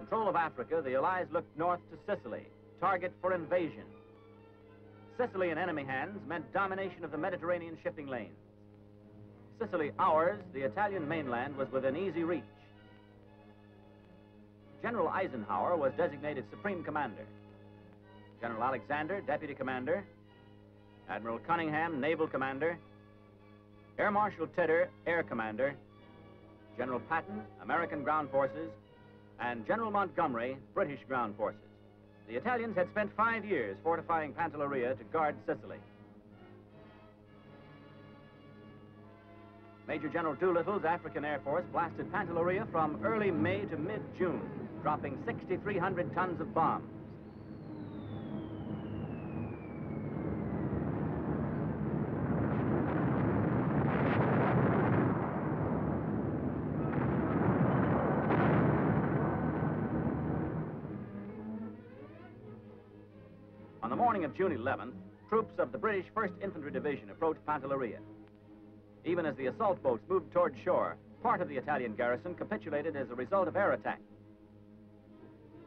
control of Africa, the Allies looked north to Sicily, target for invasion. Sicily in enemy hands meant domination of the Mediterranean shipping lanes. Sicily ours, the Italian mainland, was within easy reach. General Eisenhower was designated Supreme Commander. General Alexander, Deputy Commander. Admiral Cunningham, Naval Commander. Air Marshal Tedder, Air Commander. General Patton, American Ground Forces. And General Montgomery, British Ground Forces. The Italians had spent 5 years fortifying Pantelleria to guard Sicily. Major General Doolittle's African Air Force blasted Pantelleria from early May to mid-June, dropping 6,300 tons of bombs. On the morning of June 11th, troops of the British 1st Infantry Division approached Pantelleria. Even as the assault boats moved toward shore, part of the Italian garrison capitulated as a result of air attack.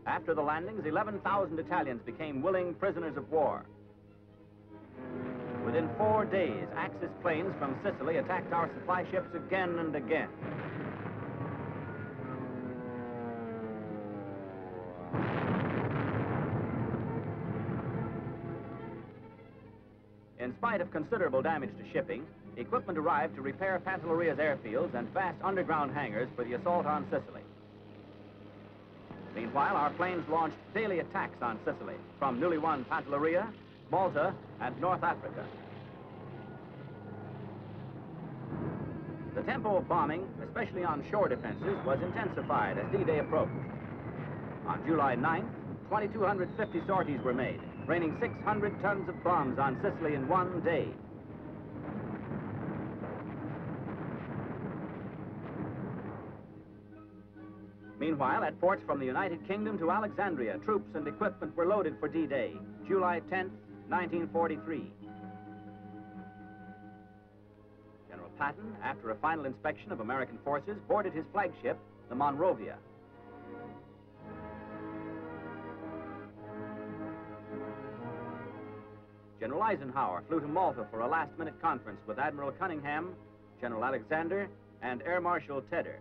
After the landings, 11,000 Italians became willing prisoners of war. Within 4 days, Axis planes from Sicily attacked our supply ships again and again. In spite of considerable damage to shipping, equipment arrived to repair Pantelleria's airfields and vast underground hangars for the assault on Sicily. Meanwhile, our planes launched daily attacks on Sicily from newly won Pantelleria, Malta, and North Africa. The tempo of bombing, especially on shore defenses, was intensified as D-Day approached. On July 9th, 2,250 sorties were made, raining 600 tons of bombs on Sicily in 1 day. Meanwhile, at ports from the United Kingdom to Alexandria, troops and equipment were loaded for D-Day, July 10th, 1943. General Patton, after a final inspection of American forces, boarded his flagship, the Monrovia. General Eisenhower flew to Malta for a last-minute conference with Admiral Cunningham, General Alexander, and Air Marshal Tedder.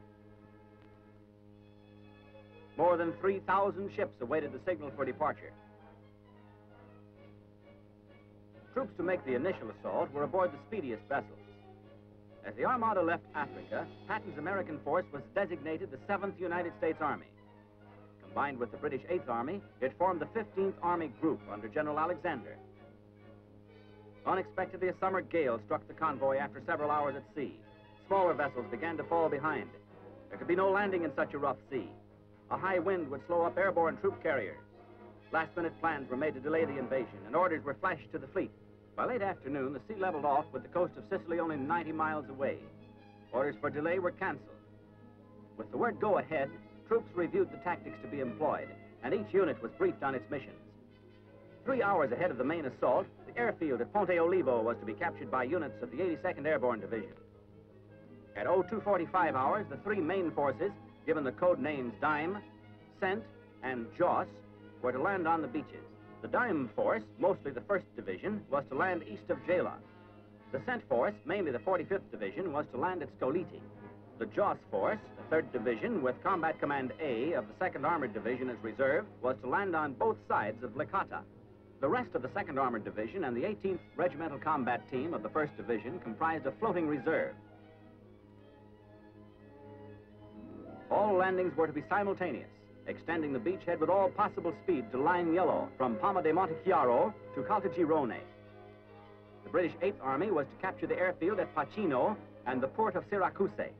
More than 3,000 ships awaited the signal for departure. Troops to make the initial assault were aboard the speediest vessels. As the Armada left Africa, Patton's American force was designated the 7th United States Army. Combined with the British 8th Army, it formed the 15th Army Group under General Alexander. Unexpectedly, a summer gale struck the convoy after several hours at sea. Smaller vessels began to fall behind. There could be no landing in such a rough sea. A high wind would slow up airborne troop carriers. Last-minute plans were made to delay the invasion, and orders were flashed to the fleet. By late afternoon, the sea leveled off with the coast of Sicily only 90 miles away. Orders for delay were canceled. With the word go ahead, troops reviewed the tactics to be employed, and each unit was briefed on its missions. 3 hours ahead of the main assault, the airfield at Ponte Olivo was to be captured by units of the 82nd Airborne Division. At 02:45 hours, the 3 main forces, given the code names Dime, Cent, and Joss, were to land on the beaches. The Dime force, mostly the 1st Division, was to land east of Gela. The Cent force, mainly the 45th Division, was to land at Stoliti. The Joss force, the 3rd Division, with Combat Command A of the 2nd Armored Division as reserve, was to land on both sides of Licata. The rest of the 2nd Armored Division and the 18th Regimental Combat Team of the 1st Division comprised a floating reserve. All landings were to be simultaneous, extending the beachhead with all possible speed to line yellow from Palma de Montechiaro to Caltagirone. The British 8th Army was to capture the airfield at Pacino and the port of Syracuse.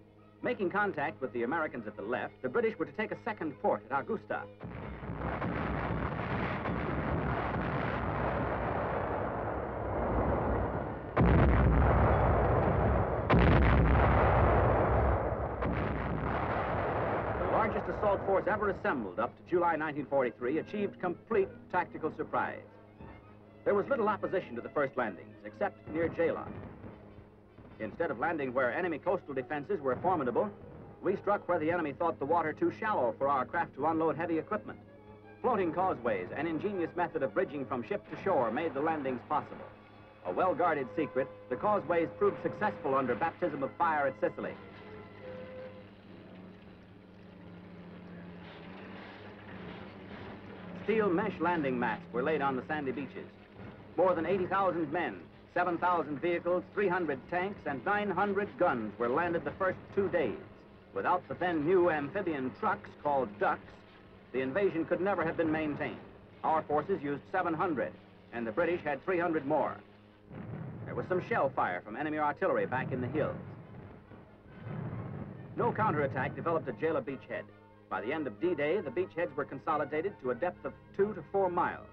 Making contact with the Americans at the left, the British were to take a second port at Augusta. Assault force ever assembled up to July 1943 achieved complete tactical surprise. There was little opposition to the first landings, except near Gela. Instead of landing where enemy coastal defenses were formidable, We struck where the enemy thought the water too shallow for our craft to unload heavy equipment. Floating causeways, an ingenious method of bridging from ship to shore, made the landings possible. A well-guarded secret, the causeways proved successful under baptism of fire at Sicily. Steel mesh landing mats were laid on the sandy beaches. More than 80,000 men, 7,000 vehicles, 300 tanks, and 900 guns were landed the first 2 days. Without the then new amphibian trucks called ducks, the invasion could never have been maintained. Our forces used 700, and the British had 300 more. There was some shell fire from enemy artillery back in the hills. No counterattack developed at Jela beachhead. By the end of D-Day, the beachheads were consolidated to a depth of 2 to 4 miles.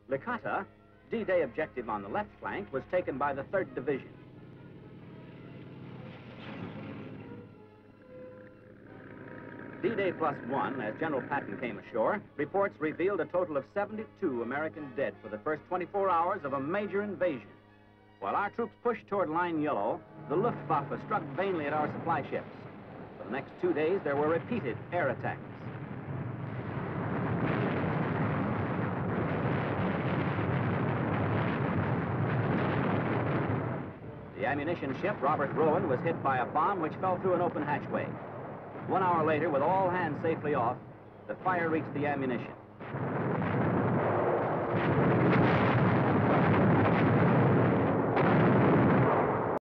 Licata, D-Day objective on the left flank, was taken by the 3rd Division. D-Day +1, as General Patton came ashore, reports revealed a total of 72 American dead for the first 24 hours of a major invasion. While our troops pushed toward Line Yellow, the Luftwaffe struck vainly at our supply ships. For the next 2 days, there were repeated air attacks. The ammunition ship, Robert Rowan, was hit by a bomb which fell through an open hatchway. 1 hour later, with all hands safely off, the fire reached the ammunition.